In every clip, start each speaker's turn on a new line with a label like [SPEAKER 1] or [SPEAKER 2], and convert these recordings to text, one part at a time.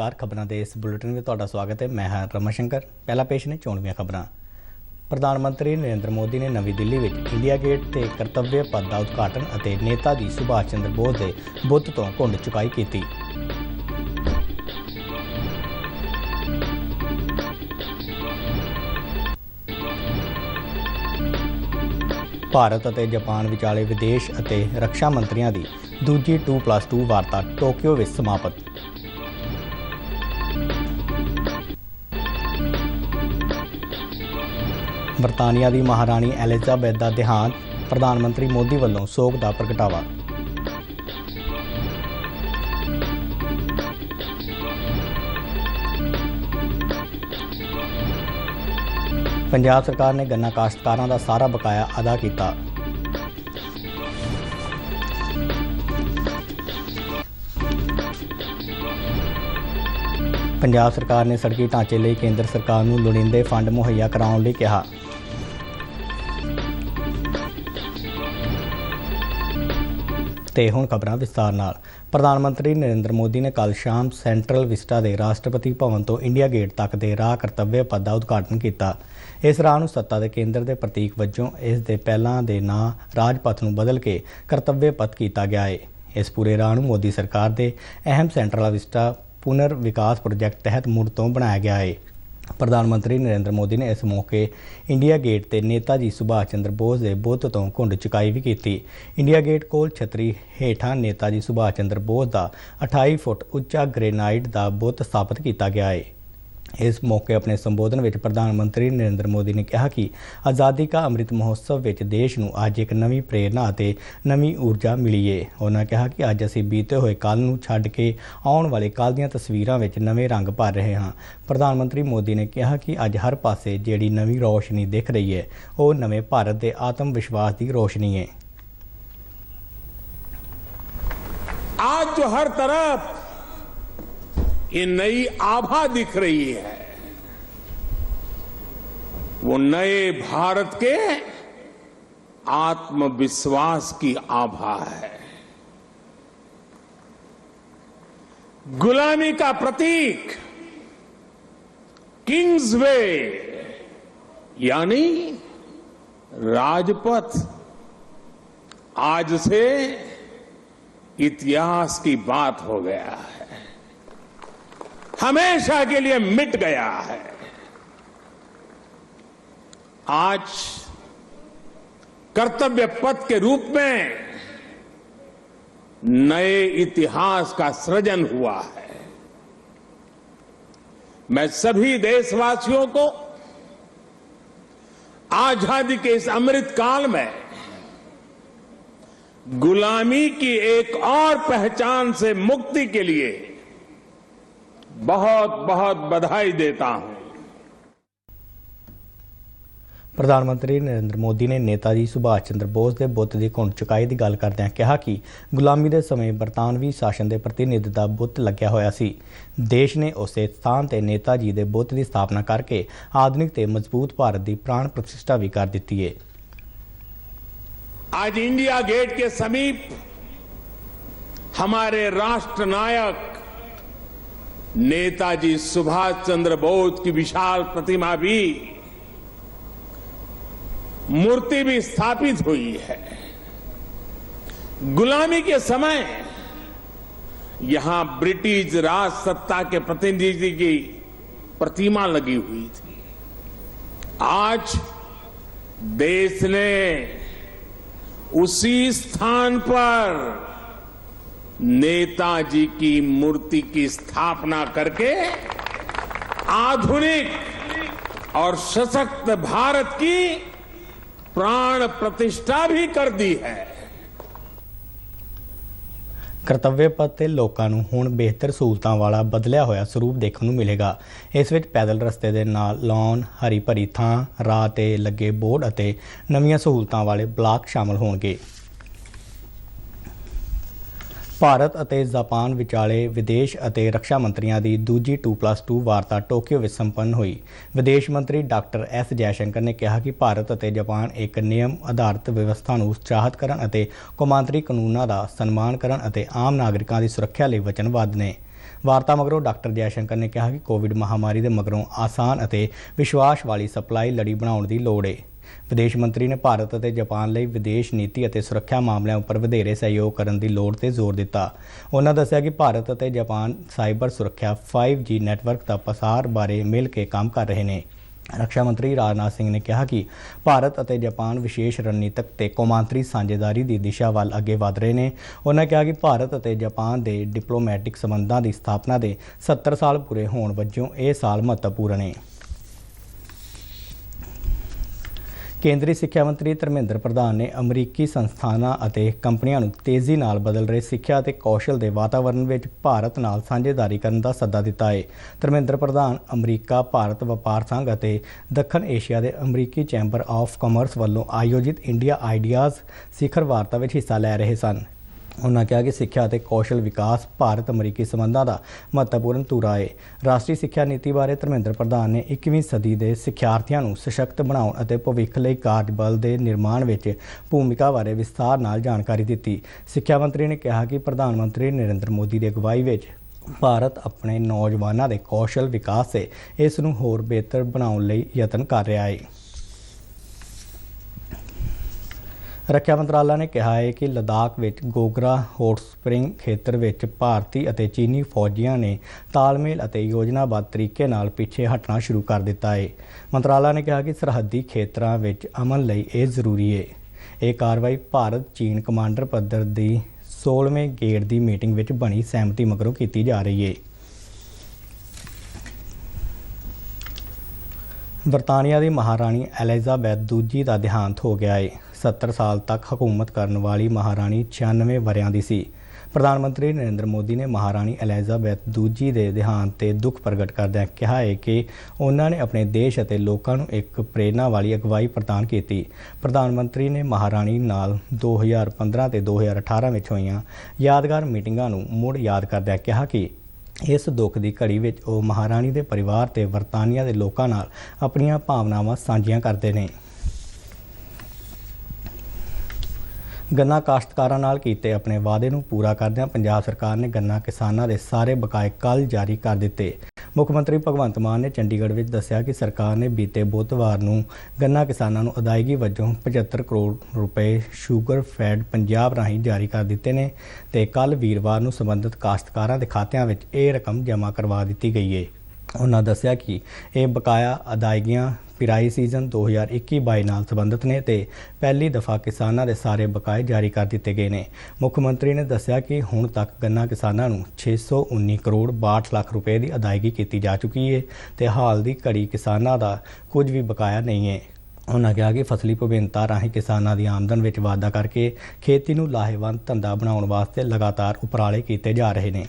[SPEAKER 1] नमस्कार। खबरों के इस बुलेटिन में तुहाडा स्वागत है। मैं हां रमाशंकर। पहला पेश ने चोणवीं खबरां। प्रधानमंत्री नरेंद्र मोदी ने नवी दिल्ली में इंडिया गेट ते कर्तव्य पथ का उद्घाटन और नेता जी सुभाष चंद्र बोस के बुत तो घुंड चुकाई की। भारत और जापान विचाले विदेश और रक्षा मंत्रियों की दूजी 2+2 वार्ता टोक्यो में समाप्त। बरतानिया की महारानी एलिजाबेथ का देहांत, प्रधानमंत्री मोदी वालों सोग का प्रगटावा। पंजाब सरकार ने गन्ना काश्तकारां का सारा बकाया अदा किया। पंजाब सरकार ने सड़की ढांचे लिए केंद्र सरकार को लोड़ींदे फंड मुहैया कराउण लई कहा। ते हुण खबरां विस्तार नाल। प्रधानमंत्री नरेंद्र मोदी ने कल शाम सेंट्रल विस्टा के राष्ट्रपति भवन तो इंडिया गेट तक के राह कर्तव्य पथ का उद्घाटन किया। इस राह सत्ता के केंद्र के प्रतीक वजों इस दे पहलां दे नां राजपथ नूं बदल के कर्तव्य पथ किया गया है। इस पूरे राह नूं मोदी सरकार के अहम सेंट्रल विस्टा पुनर विकास प्रोजेक्ट तहत मुड़ तो बनाया गया है। प्रधानमंत्री नरेंद्र मोदी ने इस मौके इंडिया गेट ते नेता जी सुभाष चंद्र बोस के बुत तो घुंड चुकाई भी की। इंडिया गेट कोल छतरी हेठां नेता जी सुभाष चंद्र बोस का 28 फुट उच्चा ग्रेनाइट का बुत स्थापित किया गया है। इस मौके अपने संबोधन में प्रधानमंत्री नरेंद्र मोदी ने कहा कि आज़ादी का अमृत महोत्सव में देश को अज एक नवी प्रेरणा और नवी ऊर्जा मिली है। उन्होंने कहा कि अज असीं बीते हुए कल को छड्ड के आने वाले कल दी तस्वीरों में नवे रंग भर रहे हैं। प्रधानमंत्री मोदी ने कहा कि अज हर पासे जिहड़ी नवी रोशनी दिख रही है वो नवे भारत के आत्म विश्वास की रोशनी है।
[SPEAKER 2] आज जो हर तरफ ये नई आभा दिख रही है वो नए भारत के आत्मविश्वास की आभा है। गुलामी का प्रतीक किंग्स वे यानी राजपथ आज से इतिहास की बात हो गया है, हमेशा के लिए मिट गया है। आज कर्तव्य पथ के रूप में नए इतिहास का सृजन हुआ है। मैं सभी देशवासियों को आजादी के इस अमृत काल में गुलामी की एक और पहचान से मुक्ति के लिए बहुत बहुत बधाई देता हूं।
[SPEAKER 1] प्रधानमंत्री नरेंद्र मोदी ने नेता जी सुभाष चंद्र बोस के बुत की घुंड चुकाई की गल करदਿਆਂ कहा कि गुलामी के समय बरतानवी शासन के प्रतिनिधि का बुत लग्या होया सी। देश ने उस स्थान ते नेता जी के बुत की स्थापना करके आधुनिक ते मजबूत भारत की प्राण प्रतिष्ठा भी कर दी है।
[SPEAKER 2] आज इंडिया गेट के समीप हमारे राष्ट्र नायक नेताजी सुभाष चंद्र बोस की विशाल प्रतिमा भी मूर्ति भी स्थापित हुई है। गुलामी के समय यहां ब्रिटिश राज सत्ता के प्रतिनिधि की प्रतिमा लगी हुई थी। आज देश ने उसी स्थान पर नेताजी की मूर्ति की स्थापना करके आधुनिक और सशक्त भारत की प्राण प्रतिष्ठा भी कर दी है।
[SPEAKER 1] कर्तव्य पथ ते लोकां नूं हुण बेहतर सहूलतां वाला बदलिया होया स्वरूप देखण नूं मिलेगा। इस विच पैदल रस्ते दे नाल लॉन, हरी भरी थां, राह ते लगे बोर्ड अते नवीआं सहूलतां वाले ब्लॉक शामिल होणगे। भारत और जापान विचाले विदेश और रक्षा मंत्रियों की दूजी 2+2 वार्ता टोक्यो में संपन्न हुई। विदेश मंत्री डॉक्टर एस जयशंकर ने कहा कि भारत और जापान एक नियम आधारित व्यवस्था को उत्साहित करने और कौमांतरी कानूनों का सन्मान करने और आम नागरिकों की सुरक्षा लिए वचनबद्ध ने। ਵਾਰਤਾ ਮਗਰੋਂ ਡਾਕਟਰ ਜੈਸ਼ੰਕਰ ਨੇ ਕਿਹਾ ਕਿ ਕੋਵਿਡ ਮਹਾਮਾਰੀ ਦੇ ਮਗਰੋਂ ਆਸਾਨ ਅਤੇ ਵਿਸ਼ਵਾਸ ਵਾਲੀ ਸਪਲਾਈ ਲੜੀ ਬਣਾਉਣ ਦੀ ਲੋੜ ਹੈ। ਵਿਦੇਸ਼ ਮੰਤਰੀ ਨੇ ਭਾਰਤ ਅਤੇ ਜਾਪਾਨ ਲਈ ਵਿਦੇਸ਼ ਨੀਤੀ ਅਤੇ ਸੁਰੱਖਿਆ ਮਾਮਲਿਆਂ ਉੱਪਰ ਵਧੇਰੇ ਸਹਿਯੋਗ ਕਰਨ ਦੀ ਲੋੜ ਤੇ ਜ਼ੋਰ ਦਿੱਤਾ। ਉਹਨਾਂ ਦੱਸਿਆ ਕਿ ਭਾਰਤ ਅਤੇ ਜਾਪਾਨ ਸਾਈਬਰ ਸੁਰੱਖਿਆ 5G ਨੈਟਵਰਕ ਦਾ ਪਸਾਰ ਬਾਰੇ ਮਿਲ ਕੇ ਕੰਮ ਕਰ ਰਹੇ ਨੇ। ਰੱਖਿਆ ਮੰਤਰੀ ਰਾਜਨਾਥ ਸਿੰਘ ਨੇ ਕਿਹਾ ਕਿ ਭਾਰਤ ਅਤੇ ਜਾਪਾਨ ਵਿਸ਼ੇਸ਼ ਰਣਨੀਤਕ ਤੇ ਕੌਮਾਂਤਰੀ ਸਾਂਝੇਦਾਰੀ ਦੀ ਦਿਸ਼ਾ ਵੱਲ ਅੱਗੇ ਵਧ ਰਹੇ ਨੇ। ਉਹਨਾਂ ਕਿਹਾ ਕਿ ਭਾਰਤ ਅਤੇ ਜਾਪਾਨ ਦੇ ਡਿਪਲੋਮੈਟਿਕ ਸੰਬੰਧਾਂ ਦੀ ਸਥਾਪਨਾ ਦੇ 70 ਸਾਲ ਪੂਰੇ ਹੋਣ ਵਜੋਂ ਇਹ ਸਾਲ ਮਹੱਤਵਪੂਰਨ ਹੈ। ਕੇਂਦਰੀ ਸਿੱਖਿਆ ਮੰਤਰੀ ਧਰਮੇਂਦਰ ਪ੍ਰਧਾਨ ਨੇ ਅਮਰੀਕੀ ਸੰਸਥਾਨਾਂ ਅਤੇ ਕੰਪਨੀਆਂ ਨੂੰ ਤੇਜ਼ੀ ਨਾਲ ਬਦਲ ਰਹੇ ਸਿੱਖਿਆ ਅਤੇ ਕੌਸ਼ਲ ਦੇ ਵਾਤਾਵਰਣ ਵਿੱਚ ਭਾਰਤ ਨਾਲ ਸਾਂਝੇਦਾਰੀ ਕਰਨ ਦਾ ਸੱਦਾ ਦਿੱਤਾ ਹੈ। ਧਰਮੇਂਦਰ ਪ੍ਰਧਾਨ ਅਮਰੀਕਾ ਭਾਰਤ ਵਪਾਰ ਸੰਘ ਅਤੇ ਦੱਖਣ ਏਸ਼ੀਆ ਦੇ ਅਮਰੀਕੀ ਚੈਂਬਰ ਆਫ ਕਾਮਰਸ ਵੱਲੋਂ ਆਯੋਜਿਤ ਇੰਡੀਆ ਆਈਡੀਆਜ਼ ਸਿਖਰ ਵਾਰਤਾ ਵਿੱਚ ਹਿੱਸਾ ਲੈ ਰਹੇ ਸਨ। ਉਹਨਾਂ ਕਿਹਾ ਕਿ ਸਿੱਖਿਆ ਅਤੇ ਕੌਸ਼ਲ ਵਿਕਾਸ ਭਾਰਤ ਅਮਰੀਕੀ ਸੰਬੰਧਾਂ ਦਾ ਮਹੱਤਵਪੂਰਨ ਧੁਰਾ ਹੈ। ਰਾਸ਼ਟਰੀ ਸਿੱਖਿਆ ਨੀਤੀ ਬਾਰੇ ਧਰਮੇਂਦਰ ਪ੍ਰਧਾਨ ਨੇ 21ਵੀਂ ਸਦੀ ਦੇ ਸਿੱਖਿਆਰਥੀਆਂ ਨੂੰ ਸਸ਼ਕਤ ਬਣਾਉਣ ਅਤੇ ਭਵਿੱਖ ਲਈ ਕਾਰਜ-ਬਲ ਦੇ ਨਿਰਮਾਣ ਵਿੱਚ ਭੂਮਿਕਾ ਬਾਰੇ ਵਿਸਥਾਰ ਨਾਲ ਜਾਣਕਾਰੀ ਦਿੱਤੀ। ਸਿੱਖਿਆ ਮੰਤਰੀ ਨੇ ਕਿਹਾ ਕਿ ਪ੍ਰਧਾਨ ਮੰਤਰੀ ਨਰਿੰਦਰ ਮੋਦੀ ਦੀ ਅਗਵਾਈ ਵਿੱਚ ਭਾਰਤ ਆਪਣੇ ਨੌਜਵਾਨਾਂ ਦੇ ਕੌਸ਼ਲ ਵਿਕਾਸ ਤੇ ਇਸ ਨੂੰ ਹੋਰ ਬਿਹਤਰ ਬਣਾਉਣ ਲਈ ਯਤਨ ਕਰ ਰਿਹਾ ਹੈ। ਰੱਖਿਆ ਮੰਤਰਾਲਾ ਨੇ ਕਿਹਾ ਹੈ ਕਿ ਲੱਦਾਖ ਵਿੱਚ ਗੋਗਰਾ ਹੌਟ ਸਪ੍ਰਿੰਗ ਖੇਤਰ ਵਿੱਚ ਭਾਰਤੀ ਅਤੇ ਚੀਨੀ ਫੌਜੀਆਂ ਨੇ ਤਾਲਮੇਲ ਅਤੇ ਯੋਜਨਾਬੱਧ ਤਰੀਕੇ ਨਾਲ ਪਿੱਛੇ ਹਟਣਾ ਸ਼ੁਰੂ ਕਰ ਦਿੱਤਾ ਹੈ। ਮੰਤਰਾਲਾ ਨੇ ਕਿਹਾ ਕਿ ਸਰਹੱਦੀ ਖੇਤਰਾਂ ਵਿੱਚ ਅਮਨ ਲਈ ਇਹ ਜ਼ਰੂਰੀ ਹੈ। ਇਹ ਕਾਰਵਾਈ ਭਾਰਤ ਚੀਨ ਕਮਾਂਡਰ ਪੱਧਰ ਦੀ 16ਵੇਂ ਗੇੜ ਦੀ ਮੀਟਿੰਗ ਵਿੱਚ ਬਣੀ ਸਹਿਮਤੀ ਮਗਰੋਂ ਕੀਤੀ ਜਾ ਰਹੀ ਹੈ। ਬਰਤਾਨੀਆ ਦੀ ਮਹਾਰਾਣੀ ਐਲਿਜ਼ਾਬੈਥ ਦੂਜੀ ਦਾ ਦੇਹਾਂਤ ਹੋ ਗਿਆ ਹੈ। 70 ਸਾਲ ਤੱਕ ਹਕੂਮਤ ਕਰਨ ਵਾਲੀ ਮਹਾਰਾਣੀ 96 ਵਰ੍ਹਿਆਂ ਦੀ ਸੀ। ਪ੍ਰਧਾਨ ਮੰਤਰੀ ਨਰਿੰਦਰ ਮੋਦੀ ਨੇ ਮਹਾਰਾਣੀ ਐਲਿਜ਼ਾਬੈਥ ਦੂਜੀ ਦੇ ਦੇਹਾਂਤ ਤੇ ਦੁੱਖ ਪ੍ਰਗਟ ਕਰਦਿਆਂ ਕਿਹਾ ਹੈ ਕਿ ਉਹਨਾਂ ਨੇ ਆਪਣੇ ਦੇਸ਼ ਅਤੇ ਲੋਕਾਂ ਨੂੰ ਇੱਕ ਪ੍ਰੇਰਨਾ ਵਾਲੀ ਅਗਵਾਈ ਪ੍ਰਦਾਨ ਕੀਤੀ। ਪ੍ਰਧਾਨ ਮੰਤਰੀ ਨੇ ਮਹਾਰਾਣੀ ਨਾਲ 2015 ਤੇ 2018 ਵਿੱਚ ਹੋਈਆਂ ਯਾਦਗਾਰ ਮੀਟਿੰਗਾਂ ਨੂੰ ਮੁੜ ਯਾਦ ਕਰਦਿਆਂ ਕਿਹਾ ਕਿ ਇਸ ਦੁੱਖ ਦੀ ਘੜੀ ਵਿੱਚ ਉਹ ਮਹਾਰਾਣੀ ਦੇ ਪਰਿਵਾਰ ਤੇ ਬਰਤਾਨੀਆ ਦੇ ਲੋਕਾਂ ਨਾਲ ਆਪਣੀਆਂ ਭਾਵਨਾਵਾਂ ਸਾਂਝੀਆਂ ਕਰਦੇ ਨੇ। ਗੰਨਾ ਕਾਸ਼ਤਕਾਰਾਂ ਨਾਲ ਕੀਤੇ ਆਪਣੇ ਵਾਅਦੇ ਨੂੰ ਪੂਰਾ ਕਰਦਿਆਂ ਪੰਜਾਬ ਸਰਕਾਰ ਨੇ ਗੰਨਾ ਕਿਸਾਨਾਂ ਦੇ ਸਾਰੇ ਬਕਾਏ ਕੱਲ੍ਹ ਜਾਰੀ ਕਰ ਦਿੱਤੇ। ਮੁੱਖ ਮੰਤਰੀ ਭਗਵੰਤ ਮਾਨ ਨੇ ਚੰਡੀਗੜ੍ਹ ਵਿੱਚ ਦੱਸਿਆ ਕਿ ਸਰਕਾਰ ਨੇ ਬੀਤੇ ਬੁੱਧਵਾਰ ਨੂੰ ਗੰਨਾ ਕਿਸਾਨਾਂ ਨੂੰ ਅਦਾਇਗੀ ਵਜੋਂ 75 ਕਰੋੜ ਰੁਪਏ ਸ਼ੂਗਰ ਫੈਡ ਪੰਜਾਬ ਰਾਹੀਂ ਜਾਰੀ ਕਰ ਦਿੱਤੇ ਨੇ ਤੇ ਕੱਲ੍ਹ ਵੀਰਵਾਰ ਨੂੰ ਸੰਬੰਧਿਤ ਕਾਸ਼ਤਕਾਰਾਂ ਦੇ ਖਾਤਿਆਂ ਵਿੱਚ ਇਹ ਰਕਮ ਜਮ੍ਹਾਂ ਕਰਵਾ ਦਿੱਤੀ ਗਈ ਹੈ। ਉਹਨਾਂ ਦੱਸਿਆ ਕਿ ਇਹ ਬਕਾਇਆ ਅਦਾਇਗੀਆਂ ਪਿਰਾਈ ਸੀਜ਼ਨ 2021-22 ਨਾਲ ਸੰਬੰਧਿਤ ਨੇ ਤੇ ਪਹਿਲੀ ਦਫਾ ਕਿਸਾਨਾਂ ਦੇ ਸਾਰੇ ਬਕਾਏ ਜਾਰੀ ਕਰ ਦਿੱਤੇ ਗਏ ਨੇ। ਮੁੱਖ ਮੰਤਰੀ ਨੇ ਦੱਸਿਆ ਕਿ ਹੁਣ ਤੱਕ ਗੰਨਾ ਕਿਸਾਨਾਂ ਨੂੰ 619 ਕਰੋੜ 62 ਲੱਖ ਰੁਪਏ ਦੀ ਅਦਾਇਗੀ ਕੀਤੀ ਜਾ ਚੁੱਕੀ ਹੈ ਤੇ ਹਾਲ ਦੀ ਘੜੀ ਕਿਸਾਨਾਂ ਦਾ ਕੁਝ ਵੀ ਬਕਾਇਆ ਨਹੀਂ ਹੈ। ਉਹਨਾਂ ਕਿਹਾ ਕਿ ਫਸਲੀ ਵਿਭਿੰਨਤਾ ਰਾਹੀਂ ਕਿਸਾਨਾਂ ਦੀ ਆਮਦਨ ਵਿੱਚ ਵਾਧਾ ਕਰਕੇ ਖੇਤੀ ਨੂੰ ਲਾਹੇਵੰਦ ਧੰਦਾ ਬਣਾਉਣ ਵਾਸਤੇ ਲਗਾਤਾਰ ਉਪਰਾਲੇ ਕੀਤੇ ਜਾ ਰਹੇ ਨੇ।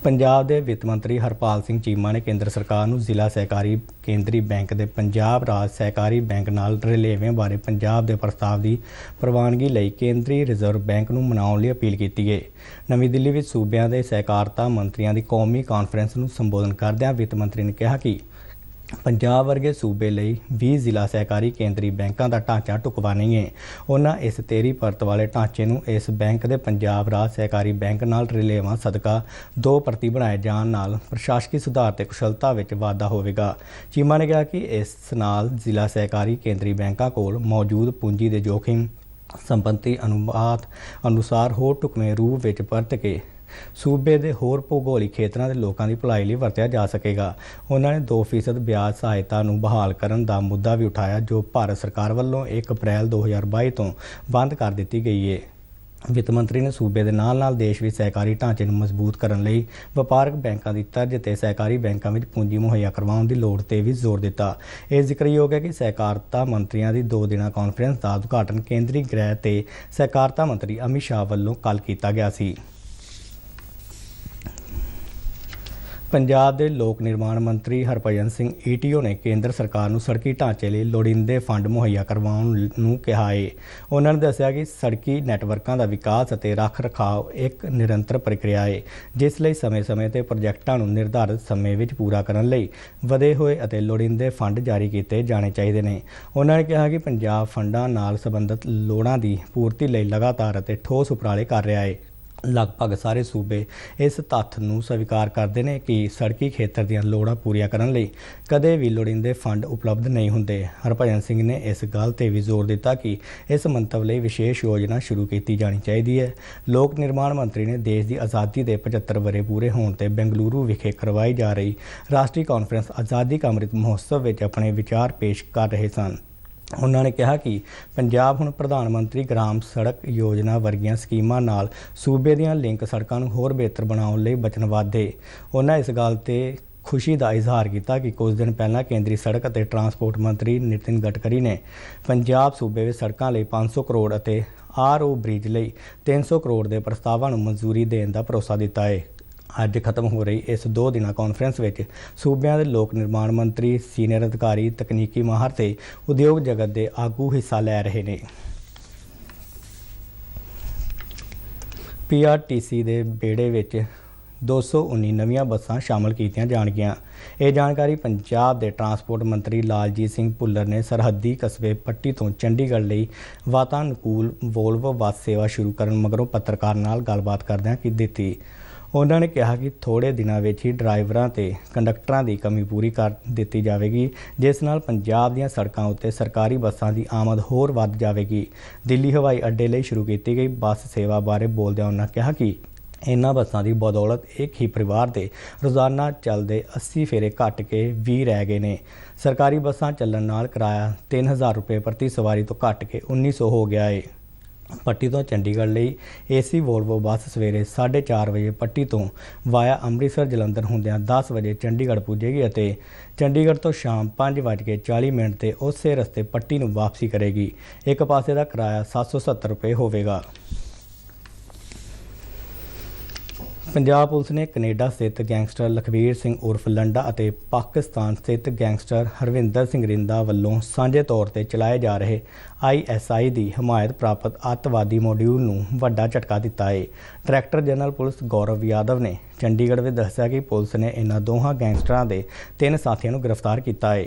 [SPEAKER 1] ਪੰਜਾਬ ਦੇ ਵਿੱਤ ਮੰਤਰੀ ਹਰਪਾਲ ਸਿੰਘ ਚੀਮਾ ਨੇ ਕੇਂਦਰ ਸਰਕਾਰ ਨੂੰ ਜ਼ਿਲ੍ਹਾ ਸਹਿਕਾਰੀ ਕੇਂਦਰੀ ਬੈਂਕ ਦੇ ਪੰਜਾਬ ਰਾਜ ਸਹਿਕਾਰੀ ਬੈਂਕ ਨਾਲ ਰਲੇਵੇਂ ਬਾਰੇ ਪੰਜਾਬ ਦੇ ਪ੍ਰਸਤਾਵ ਦੀ ਪ੍ਰਵਾਨਗੀ ਲਈ ਕੇਂਦਰੀ ਰਿਜ਼ਰਵ ਬੈਂਕ ਨੂੰ ਮਨਾਉਣ ਲਈ ਅਪੀਲ ਕੀਤੀ ਹੈ। ਨਵੀਂ ਦਿੱਲੀ ਵਿੱਚ ਸੂਬਿਆਂ ਦੇ ਸਹਿਕਾਰਤਾ ਮੰਤਰੀਆਂ ਦੀ ਕੌਮੀ ਕਾਨਫਰੰਸ ਨੂੰ ਸੰਬੋਧਨ ਕਰਦਿਆਂ ਵਿੱਤ ਮੰਤਰੀ ਨੇ ਕਿਹਾ ਕਿ ਪੰਜਾਬ ਵਰਗੇ ਸੂਬੇ ਲਈ 20 ਜ਼ਿਲ੍ਹਾ ਸਹਿਕਾਰੀ ਕੇਂਦਰੀ ਬੈਂਕਾਂ ਦਾ ਢਾਂਚਾ ਢੁਕਵਾਂ ਨਹੀਂ ਹੈ। ਉਹਨਾਂ ਇਸ 13 ਪਰਤ ਵਾਲੇ ਢਾਂਚੇ ਨੂੰ ਇਸ ਬੈਂਕ ਦੇ ਪੰਜਾਬ ਰਾਜ ਸਹਿਕਾਰੀ ਬੈਂਕ ਨਾਲ ਰਲੇਵਾਂ ਸਦਕਾ 2 ਪਰਤੀ ਬਣਾਏ ਜਾਣ ਨਾਲ ਪ੍ਰਸ਼ਾਸਕੀ ਸੁਧਾਰ ਤੇ ਕੁਸ਼ਲਤਾ ਵਿੱਚ ਵਾਧਾ ਹੋਵੇਗਾ। ਚੀਮਾ ਨੇ ਕਿਹਾ ਕਿ ਇਸ ਨਾਲ ਜ਼ਿਲ੍ਹਾ ਸਹਿਕਾਰੀ ਕੇਂਦਰੀ ਬੈਂਕਾਂ ਕੋਲ ਮੌਜੂਦ ਪੂੰਜੀ ਦੇ ਜੋਖਿਮ ਸੰਪੱਤੀ ਅਨੁਪਾਤ ਅਨੁਸਾਰ ਹੋਰ ਢੁਕਵੇਂ ਰੂਪ ਵਿੱਚ ਪਰਤ ਕੇ ਸੂਬੇ ਦੇ ਹੋਰ ਭੂਗੋਲਿਕ ਖੇਤਰਾਂ ਦੇ ਲੋਕਾਂ ਦੀ ਭਲਾਈ ਲਈ ਵਰਤਿਆ ਜਾ ਸਕੇਗਾ। ਉਹਨਾਂ ਨੇ 2% ਵਿਆਜ ਸਹਾਇਤਾ ਨੂੰ ਬਹਾਲ ਕਰਨ ਦਾ ਮੁੱਦਾ ਵੀ ਉਠਾਇਆ ਜੋ ਭਾਰਤ ਸਰਕਾਰ ਵੱਲੋਂ 1 ਅਪ੍ਰੈਲ 2022 ਤੋਂ ਬੰਦ ਕਰ ਦਿੱਤੀ ਗਈ ਹੈ। ਵਿੱਤ ਮੰਤਰੀ ਨੇ ਸੂਬੇ ਦੇ ਨਾਲ-ਨਾਲ ਦੇਸ਼ ਵਿੱਚ ਸਹਿਕਾਰੀ ਢਾਂਚੇ ਨੂੰ ਮਜ਼ਬੂਤ ਕਰਨ ਲਈ ਵਪਾਰਕ ਬੈਂਕਾਂ ਦੀ ਤਰਜ਼ ਤੇ ਸਹਿਕਾਰੀ ਬੈਂਕਾਂ ਵਿੱਚ ਪੂੰਜੀ ਮੁਹੱਈਆ ਕਰਵਾਉਣ ਦੀ ਲੋੜ ਤੇ ਵੀ ਜ਼ੋਰ ਦਿੱਤਾ। ਇਹ ਜ਼ਿਕਰਯੋਗ ਹੈ ਕਿ ਸਹਿਕਾਰਤਾ ਮੰਤਰੀਆਂ ਦੀ 2 ਦਿਨਾਂ ਕਾਨਫਰੰਸ ਦਾ ਉਦਘਾਟਨ ਕੇਂਦਰੀ ਗ੍ਰਹਿ ਤੇ ਸਹਿਕਾਰਤਾ ਮੰਤਰੀ ਅਮਿਤ ਸ਼ਾਹ ਵੱਲੋਂ ਕੱਲ੍ਹ ਕੀਤਾ ਗਿਆ ਸੀ। ਪੰਜਾਬ ਦੇ ਲੋਕ ਨਿਰਮਾਣ ਮੰਤਰੀ ਹਰਭਜਨ ਸਿੰਘ ਈਟੀਓ ਨੇ ਕੇਂਦਰ ਸਰਕਾਰ ਨੂੰ ਸੜਕੀ ਢਾਂਚੇ ਲਈ ਲੋੜੀਂਦੇ ਫੰਡ ਮੁਹੱਈਆ ਕਰਵਾਉਣ ਨੂੰ ਕਿਹਾ ਹੈ। ਉਹਨਾਂ ਨੇ ਦੱਸਿਆ ਕਿ ਸੜਕੀ ਨੈਟਵਰਕਾਂ ਦਾ ਵਿਕਾਸ ਅਤੇ ਰੱਖ ਰਖਾਵ ਇੱਕ ਨਿਰੰਤਰ ਪ੍ਰਕਿਰਿਆ ਹੈ ਜਿਸ ਲਈ ਸਮੇਂ-ਸਮੇਂ ਤੇ ਪ੍ਰੋਜੈਕਟਾਂ ਨੂੰ ਨਿਰਧਾਰਿਤ ਸਮੇਂ ਵਿੱਚ ਪੂਰਾ ਕਰਨ ਲਈ ਵਧੇ ਹੋਏ ਅਤੇ ਲੋੜੀਂਦੇ ਫੰਡ ਜਾਰੀ ਕੀਤੇ ਜਾਣੇ ਚਾਹੀਦੇ ਨੇ। ਉਹਨਾਂ ਨੇ ਕਿਹਾ ਕਿ ਪੰਜਾਬ ਫੰਡਾਂ ਨਾਲ ਸੰਬੰਧਿਤ ਲੋੜਾਂ ਦੀ ਪੂਰਤੀ ਲਈ ਲਗਾਤਾਰ ਅਤੇ ਠੋਸ ਉਪਰਾਲੇ ਕਰ ਰਿਹਾ ਹੈ। ਲਗਭਗ ਸਾਰੇ ਸੂਬੇ ਇਸ ਤੱਥ ਨੂੰ ਸਵੀਕਾਰ ਕਰਦੇ ਨੇ ਕਿ ਸੜਕੀ ਖੇਤਰ ਦੀਆਂ ਲੋੜਾਂ ਪੂਰੀਆਂ ਕਰਨ ਲਈ ਕਦੇ ਵੀ ਲੋੜੀਂਦੇ ਫੰਡ ਉਪਲਬਧ ਨਹੀਂ ਹੁੰਦੇ। ਹਰਭਜਨ ਸਿੰਘ ਨੇ ਇਸ ਗੱਲ ਤੇ ਵੀ ਜ਼ੋਰ ਦਿੱਤਾ ਕਿ ਇਸ ਮੰਤਵ ਲਈ ਵਿਸ਼ੇਸ਼ ਯੋਜਨਾ ਸ਼ੁਰੂ ਕੀਤੀ ਜਾਣੀ ਚਾਹੀਦੀ ਹੈ। ਲੋਕ ਨਿਰਮਾਣ ਮੰਤਰੀ ਨੇ ਦੇਸ਼ ਦੀ ਆਜ਼ਾਦੀ ਦੇ 75 ਵਰ੍ਹੇ ਪੂਰੇ ਹੋਣ ਤੇ ਬੈਂਗਲੁਰੂ ਵਿਖੇ ਕਰਵਾਈ ਜਾ ਰਹੀ ਰਾਸ਼ਟਰੀ ਕਾਨਫਰੰਸ ਆਜ਼ਾਦੀ ਕਾ ਅੰਮ੍ਰਿਤ ਮਹੋਤਸਵ ਵਿੱਚ ਆਪਣੇ ਵਿਚਾਰ ਪੇਸ਼ ਕਰ ਰਹੇ ਸਨ। ਉਹਨਾਂ ਨੇ ਕਿਹਾ ਕਿ ਪੰਜਾਬ ਹੁਣ ਪ੍ਰਧਾਨ ਮੰਤਰੀ ਗ੍ਰਾਮ ਸੜਕ ਯੋਜਨਾ ਵਰਗੀਆਂ ਸਕੀਮਾਂ ਨਾਲ ਸੂਬੇ ਦੀਆਂ ਲਿੰਕ ਸੜਕਾਂ ਨੂੰ ਹੋਰ ਬਿਹਤਰ ਬਣਾਉਣ ਲਈ ਵਚਨਬੱਧ ਹੈ। ਉਹਨਾਂ ਇਸ ਗੱਲ ਤੇ ਖੁਸ਼ੀ ਦਾ ਇਜ਼ਹਾਰ ਕੀਤਾ ਕਿ ਕੁਝ ਦਿਨ ਪਹਿਲਾਂ ਕੇਂਦਰੀ ਸੜਕ ਅਤੇ ਟਰਾਂਸਪੋਰਟ ਮੰਤਰੀ ਨਿਤਿਨ ਗਡਕਰੀ ਨੇ ਪੰਜਾਬ ਸੂਬੇ ਵਿੱਚ ਸੜਕਾਂ ਲਈ 500 ਕਰੋੜ ਅਤੇ RO ਬ੍ਰਿਜ ਲਈ 300 ਕਰੋੜ ਦੇ ਪ੍ਰਸਤਾਵਾਂ ਨੂੰ ਮਨਜ਼ੂਰੀ ਦੇਣ ਦਾ ਭਰੋਸਾ ਦਿੱਤਾ ਹੈ। ਅੱਜ ਖਤਮ ਹੋ ਰਹੀ ਇਸ 2 ਦਿਨਾਂ ਕਾਨਫਰੰਸ ਵਿੱਚ ਸੂਬਿਆਂ ਦੇ ਲੋਕ ਨਿਰਮਾਣ ਮੰਤਰੀ, ਸੀਨੀਅਰ ਅਧਿਕਾਰੀ, ਤਕਨੀਕੀ ਮਾਹਰ ਤੇ ਉਦਯੋਗ ਜਗਤ ਦੇ ਆਗੂ ਹਿੱਸਾ ਲੈ ਰਹੇ ਨੇ। PRTC ਦੇ ਬੇੜੇ ਵਿੱਚ 219 ਨਵੀਆਂ ਬੱਸਾਂ ਸ਼ਾਮਲ ਕੀਤੀਆਂ ਜਾਣਗੀਆਂ। ਇਹ ਜਾਣਕਾਰੀ ਪੰਜਾਬ ਦੇ ਟਰਾਂਸਪੋਰਟ ਮੰਤਰੀ ਲਾਲਜੀਤ ਸਿੰਘ ਭੁੱਲਰ ਨੇ ਸਰਹੱਦੀ ਕਸਬੇ ਪੱਟੀ ਤੋਂ ਚੰਡੀਗੜ੍ਹ ਲਈ ਵਾਤਾਨੁਕੂਲ ਵੋਲਵੋ ਬੱਸ ਸੇਵਾ ਸ਼ੁਰੂ ਕਰਨ ਮਗਰੋਂ ਪੱਤਰਕਾਰ ਨਾਲ ਗੱਲਬਾਤ ਕਰਦਿਆਂ ਦਿੱਤੀ। ਉਹਨਾਂ ਨੇ ਕਿਹਾ ਕਿ ਥੋੜ੍ਹੇ ਦਿਨਾਂ ਵਿੱਚ ਹੀ ਡਰਾਈਵਰਾਂ ਤੇ ਕੰਡਕਟਰਾਂ ਦੀ ਕਮੀ ਪੂਰੀ ਕਰ ਦਿੱਤੀ ਜਾਵੇਗੀ, ਜਿਸ ਨਾਲ ਪੰਜਾਬ ਦੀਆਂ ਸੜਕਾਂ ਉੱਤੇ ਸਰਕਾਰੀ ਬੱਸਾਂ ਦੀ ਆਮਦ ਹੋਰ ਵੱਧ ਜਾਵੇਗੀ। ਦਿੱਲੀ ਹਵਾਈ ਅੱਡੇ ਲਈ ਸ਼ੁਰੂ ਕੀਤੀ ਗਈ ਬੱਸ ਸੇਵਾ ਬਾਰੇ ਬੋਲਦਿਆਂ ਉਹਨਾਂ ਕਿਹਾ ਕਿ ਇਹਨਾਂ ਬੱਸਾਂ ਦੀ ਬਦੌਲਤ ਇੱਕ ਹੀ ਪਰਿਵਾਰ ਦੇ ਰੋਜ਼ਾਨਾ ਚੱਲਦੇ 80 ਫੇਰੇ ਘੱਟ ਕੇ 20 ਰਹਿ ਗਏ ਨੇ। ਸਰਕਾਰੀ ਬੱਸਾਂ ਚੱਲਣ ਨਾਲ ਕਿਰਾਇਆ 3000 ਰੁਪਏ ਪ੍ਰਤੀ ਸਵਾਰੀ ਤੋਂ ਘੱਟ ਕੇ 1900 ਹੋ ਗਿਆ ਹੈ। ਪੱਟੀ ਤੋਂ ਚੰਡੀਗੜ੍ਹ ਲਈ AC ਵੋਲਵੋ ਬੱਸ ਸਵੇਰੇ 4:30 ਵਜੇ ਪੱਟੀ ਤੋਂ ਵਾਇਆ ਅੰਮ੍ਰਿਤਸਰ ਜਲੰਧਰ ਹੁੰਦਿਆਂ 10 ਵਜੇ ਚੰਡੀਗੜ੍ਹ ਪੁੱਜੇਗੀ ਅਤੇ ਚੰਡੀਗੜ੍ਹ ਤੋਂ ਸ਼ਾਮ 5:40 ਤੇ ਉਸੇ ਰਸਤੇ ਪੱਟੀ ਨੂੰ ਵਾਪਸੀ ਕਰੇਗੀ। ਇੱਕ ਪਾਸੇ ਦਾ ਕਿਰਾਇਆ 770 ਰੁਪਏ ਹੋਵੇਗਾ। ਪੰਜਾਬ ਪੁਲਿਸ ਨੇ ਕੈਨੇਡਾ ਸਥਿਤ ਗੈਂਗਸਟਰ ਲਖਵੀਰ ਸਿੰਘ ਉਰਫ ਲੰਡਾ ਅਤੇ ਪਾਕਿਸਤਾਨ ਸਥਿਤ ਗੈਂਗਸਟਰ ਹਰਵਿੰਦਰ ਸਿੰਘ ਰਿੰਦਾ ਵੱਲੋਂ ਸਾਂਝੇ ਤੌਰ ਤੇ ਚਲਾਏ ਜਾ ਰਹੇ ISI ਦੀ ਹਮਾਇਤ ਪ੍ਰਾਪਤ ਅੱਤਵਾਦੀ ਮੋਡਿਊਲ ਨੂੰ ਵੱਡਾ ਝਟਕਾ ਦਿੱਤਾ ਹੈ। ਡਾਇਰੈਕਟਰ ਜਨਰਲ ਪੁਲਿਸ ਗੌਰਵ ਯਾਦਵ ਨੇ ਚੰਡੀਗੜ੍ਹ ਵਿੱਚ ਦੱਸਿਆ ਕਿ ਪੁਲਿਸ ਨੇ ਇਹਨਾਂ ਦੋਹਾਂ ਗੈਂਗਸਟਰਾਂ ਦੇ 3 ਸਾਥੀਆਂ ਨੂੰ ਗ੍ਰਿਫਤਾਰ ਕੀਤਾ ਹੈ।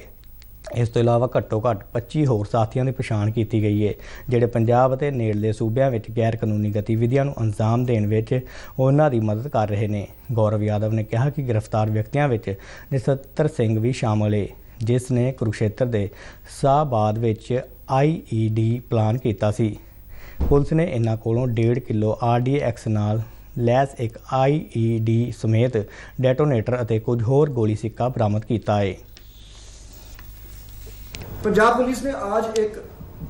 [SPEAKER 1] ਇਸ ਤੋਂ ਇਲਾਵਾ ਘੱਟੋ ਘੱਟ 25 ਹੋਰ ਸਾਥੀਆਂ ਦੀ ਪਛਾਣ ਕੀਤੀ ਗਈ ਹੈ, ਜਿਹੜੇ ਪੰਜਾਬ ਅਤੇ ਨੇੜਲੇ ਸੂਬਿਆਂ ਵਿੱਚ ਗੈਰ ਕਾਨੂੰਨੀ ਗਤੀਵਿਧੀਆਂ ਨੂੰ ਅੰਜਾਮ ਦੇਣ ਵਿੱਚ ਉਹਨਾਂ ਦੀ ਮਦਦ ਕਰ ਰਹੇ ਨੇ। ਗੌਰਵ ਯਾਦਵ ਨੇ ਕਿਹਾ ਕਿ ਗ੍ਰਿਫਤਾਰ ਵਿਅਕਤੀਆਂ ਵਿੱਚ ਨਛੱਤਰ ਸਿੰਘ ਵੀ ਸ਼ਾਮਲ ਹੈ, ਜਿਸ ਨੇ ਕੁਰੂਕਸ਼ੇਤਰ ਦੇ ਸ਼ਾਹਬਾਦ ਵਿੱਚ IED ਪਲਾਨ ਕੀਤਾ ਸੀ। ਪੁਲਿਸ ਨੇ ਇਹਨਾਂ ਕੋਲੋਂ 1.5 ਕਿਲੋ RDX ਨਾਲ ਲੈਸ ਇੱਕ IED ਸਮੇਤ ਡੈਟੋਨੇਟਰ ਅਤੇ ਕੁਝ ਹੋਰ ਗੋਲੀ ਸਿੱਕਾ ਬਰਾਮਦ ਕੀਤਾ ਹੈ।
[SPEAKER 3] ਪੰਜਾਬ ਪੁਲਿਸ ਨੇ ਅੱਜ ਇੱਕ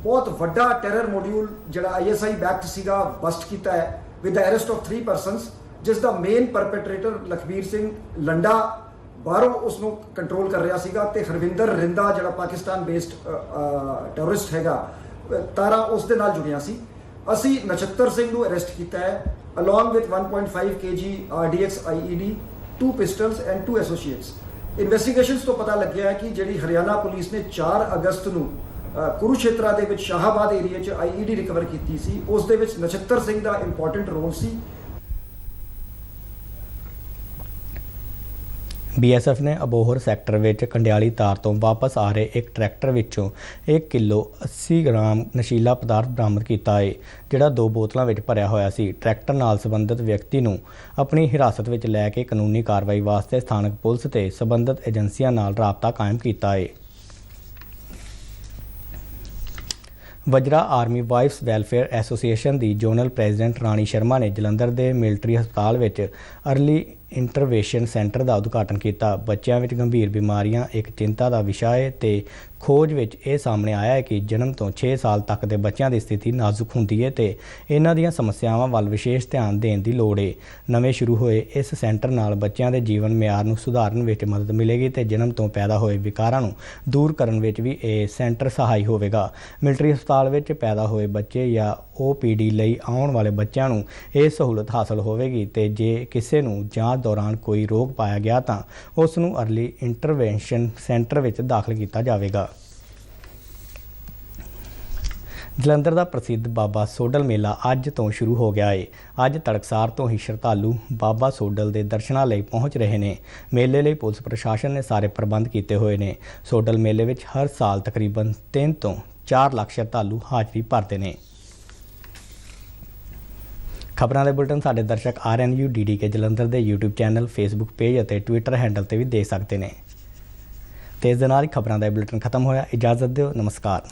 [SPEAKER 3] ਬਹੁਤ ਵੱਡਾ ਟੈਰਰ ਮੋਡਿਊਲ ਜਿਹੜਾ ISI ਬੈਕਡ ਸੀਗਾ ਬਸਟ ਕੀਤਾ ਹੈ with the arrest of 3 persons, ਜਿਸ ਦਾ ਮੇਨ ਪਰਪੈਟਰੇਟਰ ਲਖਬੀਰ ਸਿੰਘ ਲੰਡਾ ਬਾਹਰੋਂ ਉਸ ਨੂੰ ਕੰਟਰੋਲ ਕਰ ਰਿਹਾ ਸੀਗਾ ਤੇ ਹਰਵਿੰਦਰ ਰਿੰਦਾ ਜਿਹੜਾ ਪਾਕਿਸਤਾਨ ਬੇਸਡ ਟੈਰਰਿਸਟ ਹੈਗਾ ਤਾਰਾ ਉਸ ਦੇ ਨਾਲ ਜੁੜਿਆ ਸੀ। ਅਸੀਂ ਨਛੱਤਰ ਸਿੰਘ ਨੂੰ ਅਰੈਸਟ ਕੀਤਾ ਹੈ along with 1.5 kg RDX IED, 2 pistols and 2 associates। Investigations ਤੋਂ ਪਤਾ ਲੱਗਿਆ ਹੈ ਕਿ ਜਿਹੜੀ ਹਰਿਆਣਾ ਪੁਲਿਸ ਨੇ 4 ਅਗਸਤ ਨੂੰ ਕੁਰੂਕਸ਼ੇਤਰਾ ਦੇ ਵਿੱਚ ਸ਼ਾਹਬਾਦ ਏਰੀਆ 'ਚ IED ਰਿਕਵਰ ਕੀਤੀ ਸੀ, ਉਸ ਦੇ ਵਿੱਚ ਨਛੱਤਰ ਸਿੰਘ ਦਾ ਇੰਪੋਰਟੈਂਟ ਰੋਲ ਸੀ।
[SPEAKER 1] BSF ਨੇ ਅਬੋਹਰ ਸੈਕਟਰ ਵਿੱਚ ਕੰਡਿਆਲੀ ਤਾਰ ਤੋਂ ਵਾਪਸ ਆ ਰਹੇ ਇੱਕ ਟਰੈਕਟਰ ਵਿੱਚੋਂ 1 ਕਿਲੋ 80 ਗ੍ਰਾਮ ਨਸ਼ੀਲਾ ਪਦਾਰਥ ਬਰਾਮਦ ਕੀਤਾ ਹੈ, ਜਿਹੜਾ 2 ਬੋਤਲਾਂ ਵਿੱਚ ਭਰਿਆ ਹੋਇਆ ਸੀ। ਟਰੈਕਟਰ ਨਾਲ ਸੰਬੰਧਿਤ ਵਿਅਕਤੀ ਨੂੰ ਆਪਣੀ ਹਿਰਾਸਤ ਵਿੱਚ ਲੈ ਕੇ ਕਾਨੂੰਨੀ ਕਾਰਵਾਈ ਵਾਸਤੇ ਸਥਾਨਕ ਪੁਲਿਸ ਤੇ ਸੰਬੰਧਿਤ ਏਜੰਸੀਆਂ ਨਾਲ ਰਾਬਤਾ ਕਾਇਮ ਕੀਤਾ ਹੈ। Vajra army wives welfare association ਦੀ ਜ਼ੋਨਲ ਪ੍ਰੈਜ਼ੀਡੈਂਟ ਰਾਣੀ ਸ਼ਰਮਾ ਨੇ ਜਲੰਧਰ ਦੇ ਮਿਲਟਰੀ ਹਸਪਤਾਲ ਵਿੱਚ ਅਰਲੀ ਇੰਟਰਵੈਂਸ਼ਨ ਸੈਂਟਰ ਦਾ ਉਦਘਾਟਨ ਕੀਤਾ। ਬੱਚਿਆਂ ਵਿੱਚ ਗੰਭੀਰ ਬਿਮਾਰੀਆਂ ਇੱਕ ਚਿੰਤਾ ਦਾ ਵਿਸ਼ਾ ਹੈ ਤੇ ਖੋਜ ਵਿੱਚ ਇਹ ਸਾਹਮਣੇ ਆਇਆ ਹੈ ਕਿ ਜਨਮ ਤੋਂ 6 ਸਾਲ ਤੱਕ ਦੇ ਬੱਚਿਆਂ ਦੀ ਸਥਿਤੀ ਨਾਜ਼ੁਕ ਹੁੰਦੀ ਹੈ ਤੇ ਇਹਨਾਂ ਦੀਆਂ ਸਮੱਸਿਆਵਾਂ ਵੱਲ ਵਿਸ਼ੇਸ਼ ਧਿਆਨ ਦੇਣ ਦੀ ਲੋੜ ਹੈ। ਨਵੇਂ ਸ਼ੁਰੂ ਹੋਏ ਇਸ ਸੈਂਟਰ ਨਾਲ ਬੱਚਿਆਂ ਦੇ ਜੀਵਨ ਮਿਆਰ ਨੂੰ ਸੁਧਾਰਨ ਵਿੱਚ ਮਦਦ ਮਿਲੇਗੀ ਤੇ ਜਨਮ ਤੋਂ ਪੈਦਾ ਹੋਏ ਵਿਕਾਰਾਂ ਨੂੰ ਦੂਰ ਕਰਨ ਵਿੱਚ ਵੀ ਇਹ ਸੈਂਟਰ ਸਹਾਈ ਹੋਵੇਗਾ। ਮਿਲਟਰੀ ਹਸਪਤਾਲ ਵਿੱਚ ਪੈਦਾ ਹੋਏ ਬੱਚੇ ਜਾਂ OPD ਲਈ ਆਉਣ ਵਾਲੇ ਬੱਚਿਆਂ ਨੂੰ ਇਹ ਸਹੂਲਤ ਹਾਸਲ ਹੋਵੇਗੀ ਤੇ ਜੇ ਕਿਸੇ ਨੂੰ ਜਾਂਚ ਦੌਰਾਨ ਕੋਈ ਰੋਗ ਪਾਇਆ ਗਿਆ ਤਾਂ ਉਸ ਨੂੰ ਅਰਲੀ ਇੰਟਰਵੈਂਸ਼ਨ ਸੈਂਟਰ ਵਿੱਚ ਦਾਖਲ ਕੀਤਾ ਜਾਵੇਗਾ। ਜਲੰਧਰ ਦਾ ਪ੍ਰਸਿੱਧ ਬਾਬਾ ਸੋਡਲ ਮੇਲਾ ਅੱਜ ਤੋਂ ਸ਼ੁਰੂ ਹੋ ਗਿਆ ਹੈ। ਅੱਜ ਤੜਕਸਾਰ ਤੋਂ ਹੀ ਸ਼ਰਧਾਲੂ ਬਾਬਾ ਸੋਡਲ ਦੇ ਦਰਸ਼ਨਾਂ ਲਈ ਪਹੁੰਚ ਰਹੇ ਨੇ। ਮੇਲੇ ਲਈ ਪੁਲਿਸ ਪ੍ਰਸ਼ਾਸਨ ਨੇ ਸਾਰੇ ਪ੍ਰਬੰਧ ਕੀਤੇ ਹੋਏ ਨੇ। ਸੋਡਲ ਮੇਲੇ ਵਿੱਚ ਹਰ ਸਾਲ ਤਕਰੀਬਨ 3 ਤੋਂ 4 ਲੱਖ ਸ਼ਰਧਾਲੂ ਹਾਜ਼ਰੀ ਭਰਦੇ ਨੇ। ਖਬਰਾਂ ਦੇ ਬੁਲਟਨ ਸਾਡੇ ਦਰਸ਼ਕ RNU DDK ਜਲੰਧਰ ਦੇ YouTube ਚੈਨਲ, Facebook ਪੇਜ ਅਤੇ Twitter ਹੈਂਡਲ ਤੇ ਵੀ ਦੇਖ ਸਕਦੇ ਨੇ। ਤੇ ਇਸ ਦੇ ਨਾਲ ਹੀ ਖਬਰਾਂ ਦਾ ਬੁਲਟਨ ਖਤਮ ਹੋਇਆ। ਇਜਾਜ਼ਤ ਦਿਓ। ਨਮਸਕਾਰ।